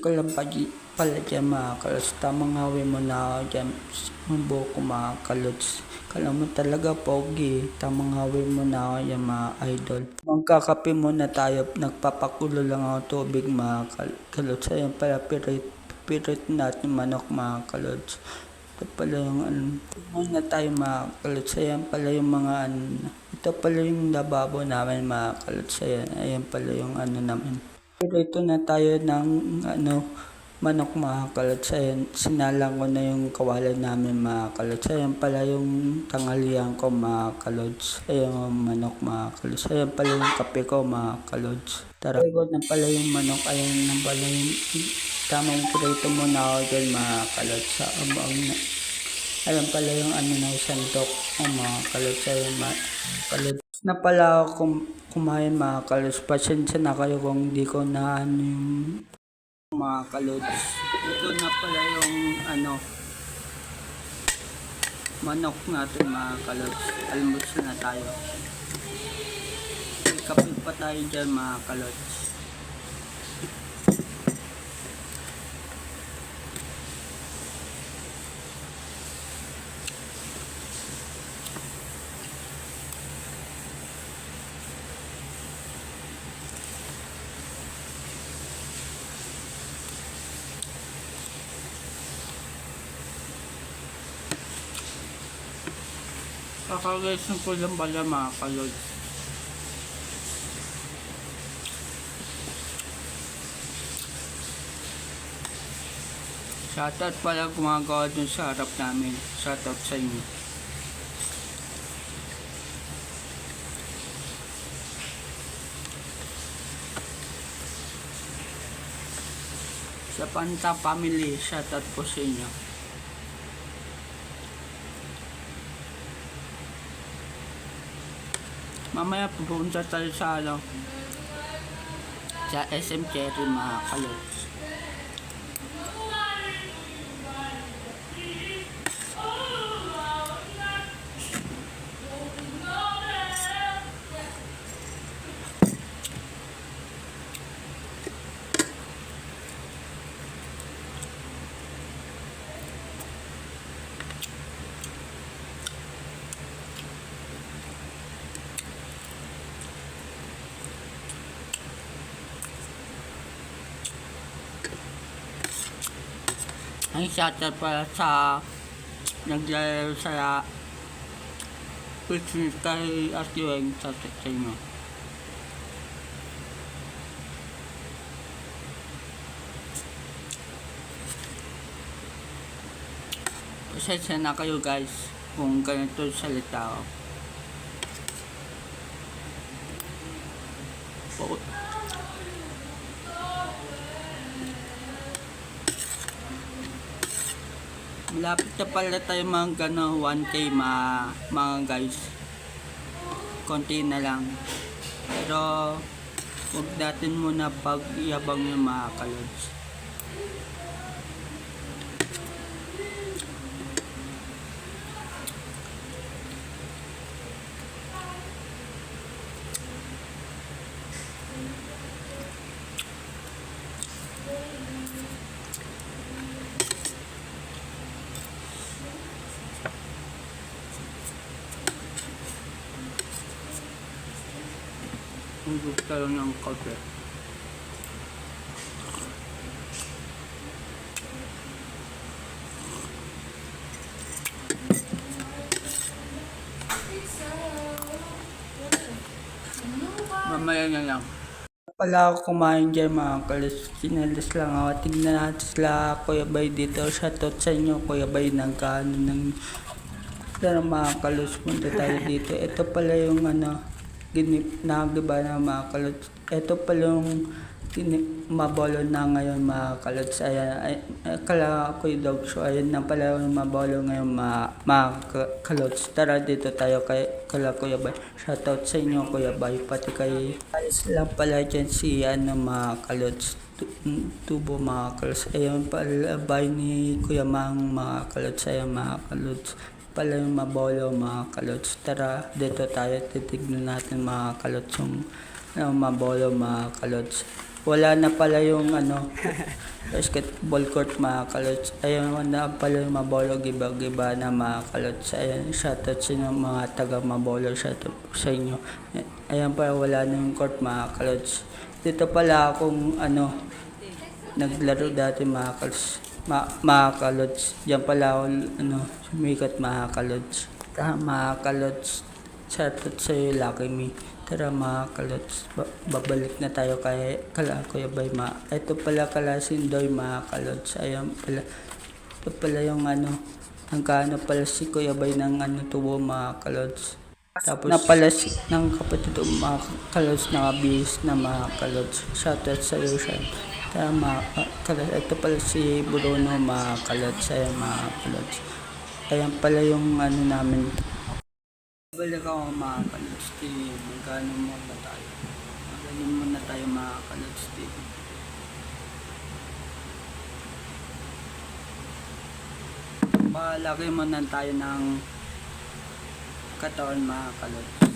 ka lang pala dyan mga kalods. Tamang hawin mo na ako dyan. Mumbo ko mga kalods. Kala mo talaga pogi. Tamang hawin mo na ako dyan mga idol. Magkakape muna tayo. Nagpapakulo lang ako tubig mga kalods. Ayan pala pirit natin manok mga kalods. Ito pala yung muna tayo mga kalods. Ayan pala yung mga ito pala yung lababo namin mga kalods. Ayan pala yung namin. Pero ito na tayo ng manok mga kalods. Ayan, sinalang ko na yung kawalan namin mga kalods. Ayan pala yung tanghalian ko mga kalods. Ayan yung manok mga kalods. Ayan pala yung kape ko mga kalods. Tara, ikot na pala yung manok. Ayan na pala yung tamang prito mo na ako dyan mga kalods. Sa ayan pala yung na sandok ko mga kalods. Ayan mga kalods. Na pala ako kumain mga kalods. Pasensya na kayo kung di ko na yung mga kalods. Ito na pala yung manok natin mga kalods. Almusal na tayo. May kape pa tayo dyan mga kalods. Kakagasin ko lang pala mga kalods. Shoutout pala gumagawa dun sa harap namin. Shoutout sa inyo. Sa Panta Family, shoutout po sa inyo. Mamaya pupunta tayo sa sa SM Cherry mga kalods. Ang shoutout pala sa naglalaro sa picture kay Artiweng sa inyo. Pasensya na kayo guys kung ganito salita ako. Malapit na pala tayo mga 1K mga guys. Konti na lang. Pero huwag natin muna pag-iyabang yung mga kalods. Gusto lang ng kape. Mamaya na lang. Pala ako kumain dyan mga kalos. Sinalas lang ako. Tignan natin sila Kuya Bay dito. Shoutout sa inyo Kuya Bay ng mga kalos. Punta tayo dito. Ito pala yung nagiba na mga kalods. Ito pala yung mabolo na ngayon mga kalods. Ayan, kala ko yung dog show. Ayan na pala yung mabolo ngayon mga kalods. Tara dito tayo kay kala Kuya Bay. Shoutout sa inyo Kuya Bay. Pati kay alis lang pala dyan si mga kalods. Tubo mga kalods. Ayan pala bay ni Kuya Mang mga kalods. Ayan mga kalods pala yung mabolo mga kalods. Tara dito tayo titignan natin mga kalods yung mabolo mga kalods. Wala na pala yung basketball court mga kalots. Ayun na pala yung Mabolo giba-giba na mga kalots. Ayan, shoutout sa inyo mga taga Mabolo, shoutout sa inyo. Ayan pala wala na yung court mga kalots. Dito pala akong naglaro dati mga kalots. Mga kalots. Diyan pala ako sumikat mga kalots. Mga kalots. Shoutout sa iyo, Lucky Me. Tara mga kalots, babalik na tayo kay Kuya Bay Ito pala kala Sindoy mga kalots. Ayan pala. Ito pala yung nagkaano pala si Kuya Bay ng tubo mga kalots. Tapos napala ng kapatid ko mga kalots, nakabihis na mga kalots. Shoutout sa iyo siya. Tara mga kalots. Ito pala si Bruno mga kalots. Ayan mga kalots. Ayan pala yung namin. Balik ako mga kalots TV. Magkano muna tayo? Magkano muna tayo mga kalots TV. Palagay muna tayo ng katawan mga kalots.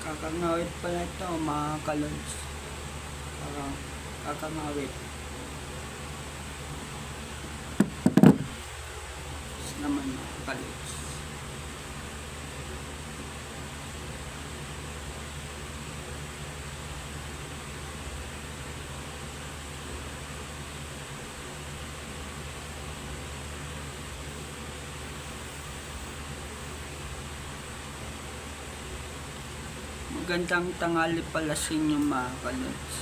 Kakangawit pala ito mga kalots. Kakangawit. Naman mga kalots. Magandang tanghali pala sa inyo mga kalots.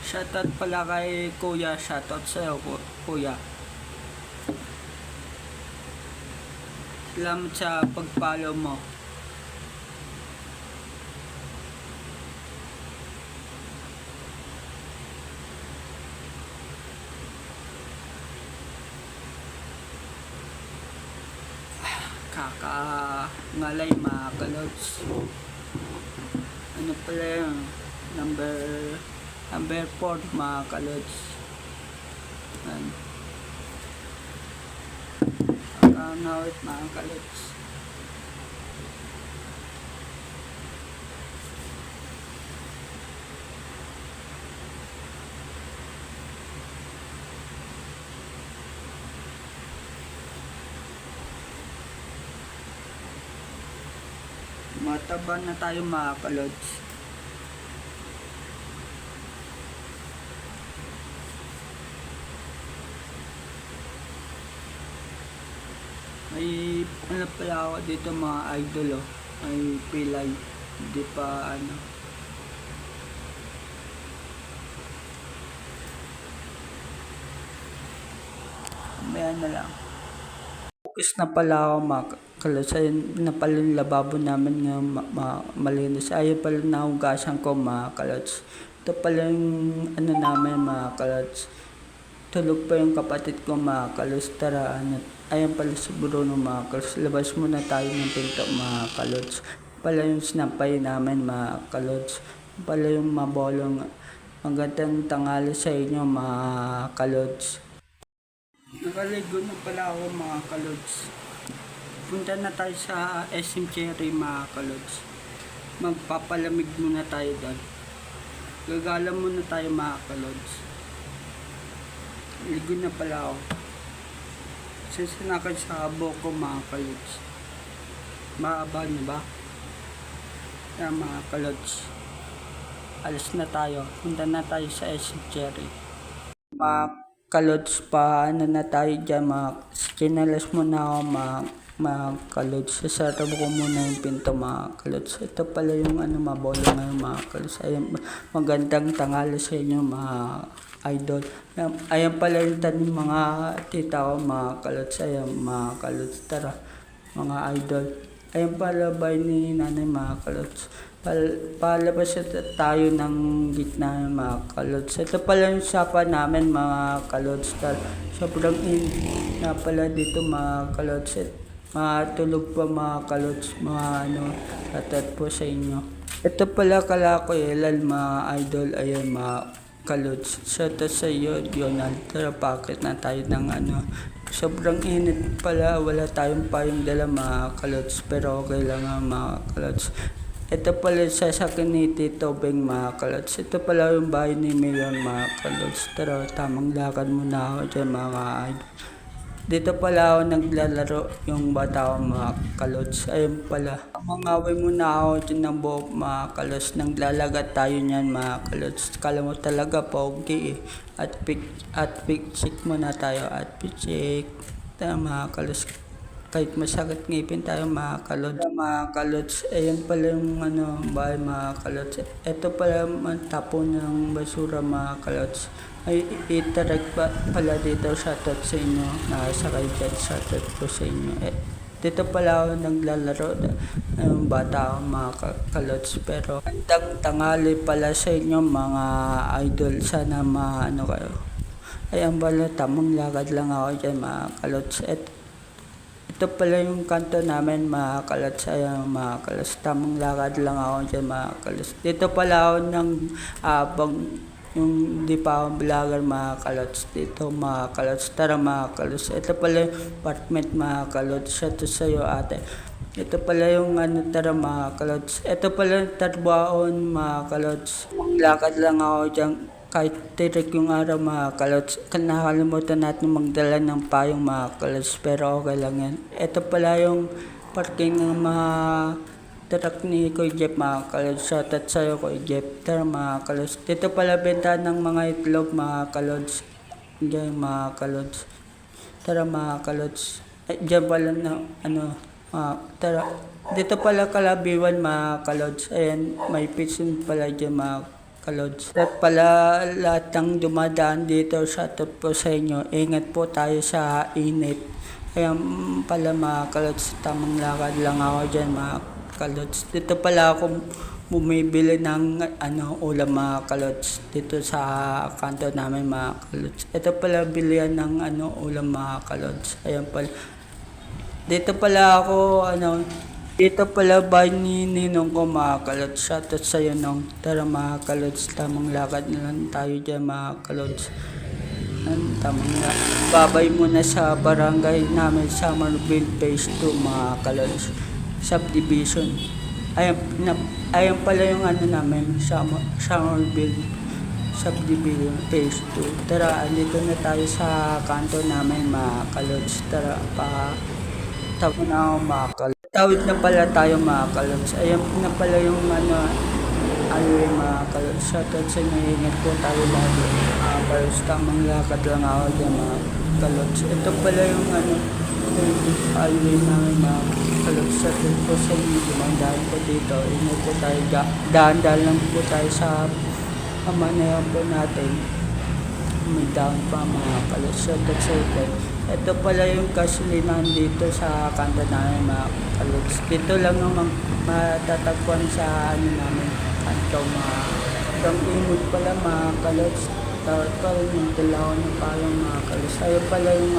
Shoutout pala kay Kuya. Shoutout sa'yo Kuya. Salamat sa pag-follow mo. Kakangalay mga kalots. Ano pala yun? Number 4 mga kalots. Kakangawit mga kalots. Mataba na tayo mga kalots. May pala ako dito mga idol may pilay. Hindi pa Maya na lang. Focus na pala ako mga kalots. Ayun na pala yung lababo namin nga malinis. Ayun pala nahugasan ko mga kalots. Ito pala yung namin mga kalots. Tulog pa yung kapatid ko mga kalots. Tara ayan pala si Bruno mga kalots. Labas muna tayo ng pinto mga kalots. Pala yung sinampay namin mga kalots. Pala yung Mabolong. Magandang tanghali sa inyo mga kalots. Nakaligo na pala ako mga kalods. Punta na tayo sa SM Cherry mga kalods. Magpapalamig muna tayo doon. Gagala muna tayo mga kalods. Ligo na pala ako. Sasanakan sa buhok ko mga kalods. Maaba niyo ba? Kaya mga kalods. alis na tayo. Punta na tayo sa SM Cherry. Mga kalods pa, ano na tayo dyan, chinalas mo na ako, mga kalods. Sasarap ko muna yung pinto, mga kalods. Ito pala yung mabolo ngayon, mga kalods. Ayan, magandang tanghali sa inyo, mga idol. Ayan pala yung tanim mga tita ko, mga kalods. Ayan, mga kalods. Tara, mga idol. Ayan pala ba ni nanay, mga kalods. Palabas tayo ng gitna, mga kalods. Ito pala yung sapa namin, mga kalods. Sobrang init na pala dito, mga kalods. Matulog pa, mga kalods. Mga tatat po sa inyo. Ito pala kala ko ilan, mga idol. Ayan, mga kalods. Shout out sa iyo, Donald. Tara, pakit na tayo ng sobrang init pala. Wala tayong payong dala, mga kalods. Pero okay lang nga, mga kalods. Ito pala sa sakin ni Tito Beng, mga kalods. Ito pala yung bahay ni Mayor, mga kalods. Tara, tamang lakad muna ako dyan, mga idol. Dito pala ako naglalaro yung bata ko, mga kalods. Ayun pala. Mangaway muna ako dyan ng buhok, mga kalods. Naglalagat tayo niyan, mga kalods. Kala mo talaga pogi eh. At pick muna tayo. At pick. Tara, mga kalods. Kahit masakit ngipin tayo, mga kalods. Mga kalods, ayan pala yung bahay, mga kalods. Ito pala ang tapo ng basura, mga kalods. Ay itarek pa pala dito, shoutout sa inyo. Nakasakay dyan, shoutout po sa inyo. Dito pala ako naglalaro ng bata ako, mga kalods. Pero andang tangali pala sa inyo, mga idol. Sana kayo. Ayan pala, tamang lakad lang ako dyan, mga kalods. Ito pala yung kanto namin, mga kalods. Ayan, mga kalods. Tamang lakad lang ako dyan, mga kalods. Dito pala ako abang yung di pa ako vlogger, mga kalods. Dito, mga kalods. Tara, mga kalods. Ito pala yung apartment, mga kalods. Shout out sa'yo, ate. Ito pala yung tara, mga kalods. Ito pala yung tarbaon, mga kalods. Lakad lang ako dyan. Kahit tirik yung araw, mga kalods. Nakalimutan natin magdala ng payong, mga kalods. Pero okay lang yan. Ito pala yung parking ng mga truck ni Kuya Jeff, mga kalods. Shoutout sa'yo, Kuya Jeff. Tara, mga kalods. Dito pala benta ng mga itlog, mga kalods. Diyan, mga kalods. Tara, mga kalods. Diyan pala tara. Dito pala Kalabiwan, mga kalods. Ayan, may pitsin pala dyan, mga kalods. At pala lahat ng dumadaan dito, shoutout po sa inyo. Ingat po tayo sa init. Ayan pala, mga kalods, tamang lakad lang ako dyan, mga kalods. Dito pala ako bumibili ng ulam, mga kalods. Dito sa kanto namin, mga kalods. Ito pala bilihan ng ulam, mga kalods. Ayan pala. Dito pala ako dito pala ba ni Ninong ko, mga kalods. Shoutout sa'yo, Nong. Tara, mga kalods, tamang lakad na lang tayo dyan, mga kalods. Tamang na. Babay muna sa barangay namin, Summerville Phase 2, mga kalods. Subdivision. Ayan pala yung namin, Summerville Subdivision Phase 2. Tara, andito na tayo sa kanto namin, mga kalods. Tara, tawid na ako, mga kalods. Tawid na pala tayo, mga kalods. Ayan na pala yung highway, mga kalods. Shoutout sa inyo, ingat po tayo lagi. Mga kalods, tamang lakad lang ako dyan, mga kalods. Ito pala yung highway namin, mga kalods. Shoutout po sa inyo, dumandaan po dito. Ingat po tayo, daan lang po tayo sa pamanayan po natin. May daan pa, mga kalods. Shoutout sa inyo. Ito pala yung gasolinahan dito sa kanta namin, mga kalods. Dito lang naman matatagpuan sa namin kanto, mga init pala, mga kalods. Tawag ko yung dalawa ng payong, mga kalods. Ayun pala yung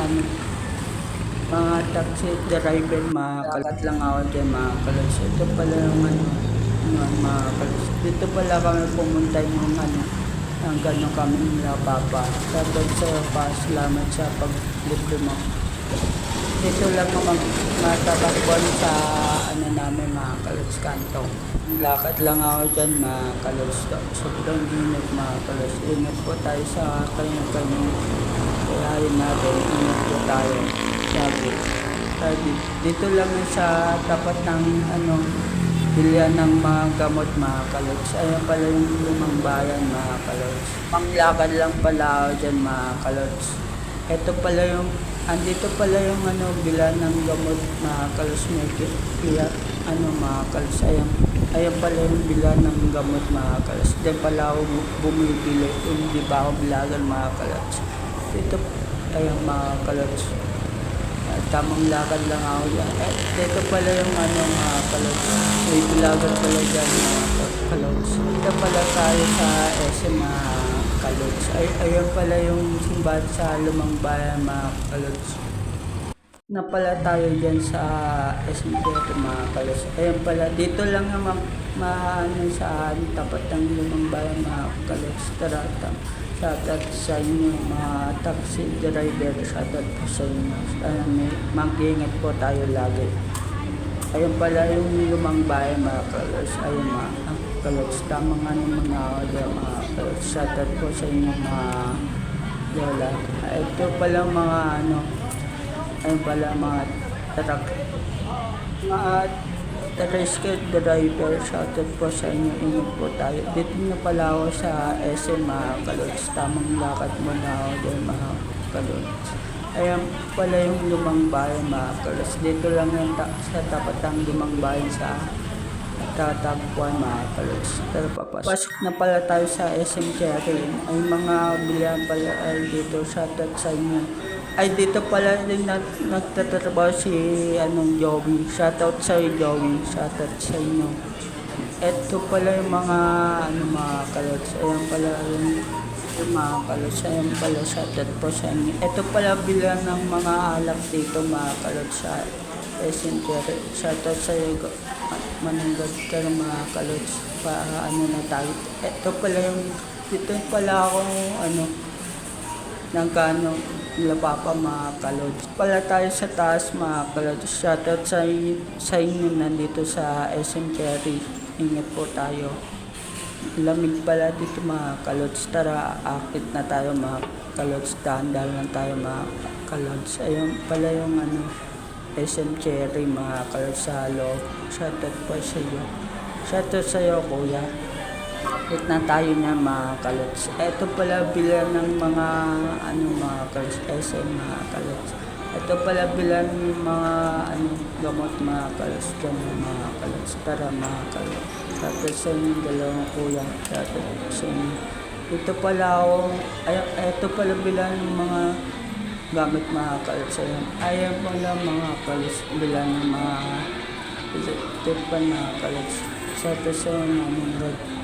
mga taxi driver, mga kalods. Lang ako dyan, mga kalods. Ito pala yung mga kalods. Dito pala kami pumunta yung ang gano'n kami nila, Papa. Sabi sa'yo pa, salamat sa paglibre mo. Dito lang naman matatagpuan sa namin, mga kalods, kanto. Lakad lang ako dyan, mga kalods. Sobrang init, mga kalods. Ingat po tayo sa kanyang kuyahin natin. Ingat po tayo. Sabi. Dito lang sa tapat ng bilihan ng mga gamot mga kalods. Ayan pala yung lumang bayan mga kalods. Panglakad lang pala ako dyan mga kalods. Ito pala yung, andito pala yung bilihan ng gamot mga kalods. May kaya mga kalods. Ayan pala yung bilihan ng gamot mga kalods. Diyan pala ako bumibili. Hindi ba ako bilagan mga kalods. Dito, ayan mga kalods. Tamang lakad lang ako dyan. Dito pala yung mga kalods. May bilagan pala dyan mga kalods. Dito pala tayo sa SM mga kalods. Ayan pala yung simbahan sa lumang bayan mga kalods. Na pala tayo dyan sa SM mga kalods. Ayan pala. Dito lang naman sa tapat ng lumang bayan mga kalods. Tara, shoutout sa inyo mga taxi driver, shoutout po sa inyo. Mag-iingat po tayo lagi. Ayun pala yung lumang bayan mga kalods. Ayun mga kalods. Tamang mga audio mga kalods. Shoutout po sa inyo mga lola. Ito pala mga ayun pala mga truck. Mga tricycle driver, shoutout po sa inyo. Ingat po tayo. Dito na pala ako sa SM mga kalods. Tamang lakad muna ako dyan mga kalods. Ayan pala yung lumang bayan mga kalods. Dito lang yung sa tapat ng lumang bayan sa tatagpuan mga kalods. Pero papasok na pala tayo sa SM Cherry. Ay mga bilihan pala ay dito. Shoutout sa inyo. Ay dito pala din nagtatrabaho si Joey. Shoutout sa Joey. Shoutout sa inyo. Ito pala yung mga mga kalods. Ayan pala yung mga kalods. Ayan pala shoutout po sa inyo. Ito pala bilang ng mga alak dito mga kalods sa Messenger. Shoutout sa iyo manunggod ka mga kalods. Na tayo. Ito pala yung dito pala ako nila papa mga kalods. Pala tayo sa taas mga kalods. Shoutout sa inyo nandito sa SM Cherry. Ingat po tayo. Lamig pala dito mga kalods. Tara, akit na tayo mga kalods. Dahan-dahan lang tayo mga kalods. Ayun pala yung SM Cherry mga kalods sa loob. Shoutout po sa iyo. Shoutout sa iyo kuya. Akit na tayo na mga kalods. Ito pala bilang ng mga mga kalods. SM mga kalods. Ito pala bilang ng mga gamot mga kalods. Ganun mga kalods. Tara mga kalods. Shoutout sa inyo dalawang kuya. Shoutout sa inyo. Ito pala ako. Ito pala bilang ng mga gamit mga kalods. Ayan pala mga kalods. Bilang ng mga tipan mga kalods. Shoutout sa inyo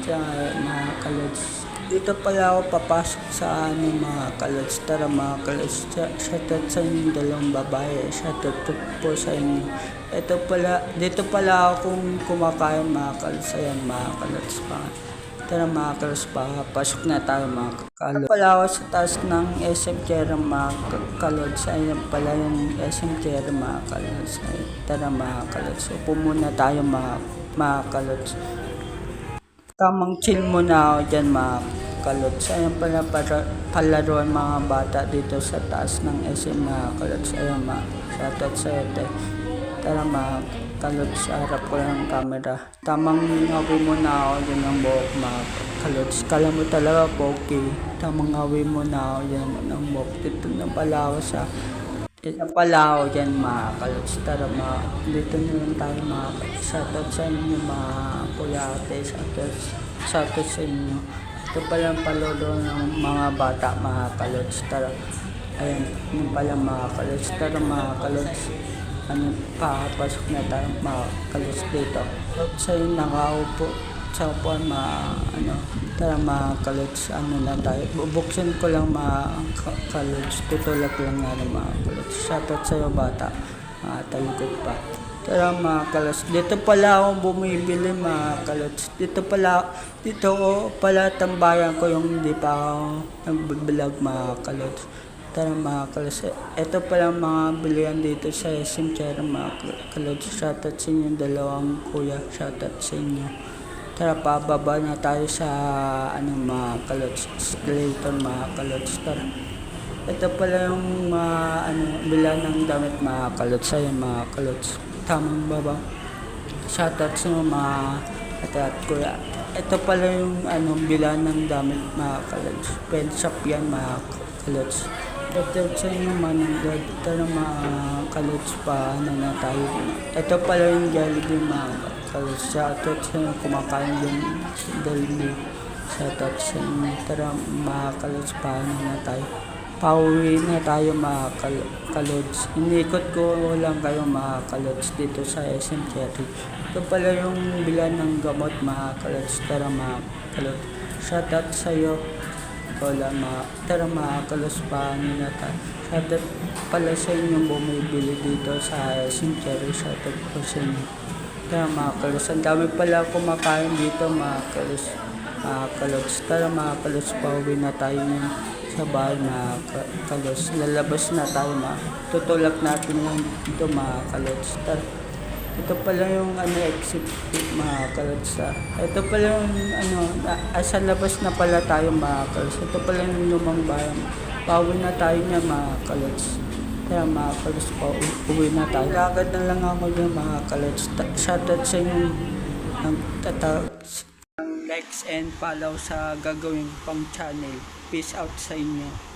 mga kalods. Dito pala ako papasok sa mga kalods. Tara mga kalods. Shoutout sa inyo dalawang babae. Shoutout po sa inyo. Dito pala ako kung kumakain mga kalods. Ayan mga kalods pa. Tara mga kalods pa. Pasok na tayo mga kalods. Pala ako sa taas ng SM Cherry mga kalods. Ayan pala yung SM Cherry mga kalods. Tara mga kalods. Upo muna tayo mga kalods. Tamang chill muna ako dyan mga kalods. Ayan pala palaruan mga bata dito sa taas ng SM mga kalods. Ayan mga shoutout sa ito. Tara mga kalods, harap ko lang ang camera. Tamang awi muna ako dyan ng buhok mga kalods. Kala mo talaga okay. Tamang awi muna ako dyan ng buhok. Dito na pala ako dyan mga kalods. Tara dito na lang tayo mga shoutout sa inyo mga kuya ate. Shoutout sa inyo. Ito pala ang palolo ng mga bata mga kalods. Tara. Ayan. Yung pala mga kalods. Tara mga kalods. Papasok na tayo mga kalods dito. Sa inyo nakaupo sa upuan tara mga kalods. Na tayo. Bubuksan ko lang mga kalods. Tutulak lang nga mga kalods. Shoutout sa iyo bata. Talikod pa. Tara mga kalods. Dito pala ako bumibili mga kalods. Dito pala tambayan ko yung hindi pa ako nagbibilag mga kalods. Tara mga kalods. Ito pala mga bilihan dito sa SM Cherry mga kalods. Shoutout sa inyo dalawang kuya. Shoutout sa inyo. Tara pababa na tayo sa mga kalods. Escalator mga kalods. Tara. Ito pala yung bilihan ng damit mga kalods. Ayan mga kalods. Tamang baba. Shoutout sa mga ate at kuya. Ito pala yung bilan ng damit mga kalods. Pen shop yan mga kalods. Shoutout sa inyo manunod. Tara mga kalods pa na tayo. Ito pala yung Jollibee mga kalods. Shoutout sa inyo kumakain din Jollibee. Shoutout sa inyo. Tara mga kalods pa na tayo. Pauwi na tayo mga kalods. Inikot ko lang kayo mga kalods dito sa SM Cherry. Ito pala yung bilan ng gamot mga kalods. Tara mga kalods. Shoutout sa'yo. Ikaw lang mga. Tara mga kalods pa na tayo. Shoutout pala sa inyong bumibili dito sa SM Cherry. Shoutout po sa inyo. Tara mga kalods. Ang dami pala kumakain dito mga kalods. Mga kalods. Tara mga kalods. Pauwi na tayo sa bahay na kalods. Lalabas na tayo na tutulak natin lang dito mga kalods. Ito pala yung exit mga kalods. Ito pala yung sa labas na pala tayo mga kalods. Ito pala yung lumang bayan. Pauwi na tayo niya mga kalods. Kaya mga kalods, uwi na tayo. Lagad na lang ako yung mga kalods. Shoutout sa inyo ng likes and follow sa gagawin pang channel. Peace out sa inyo.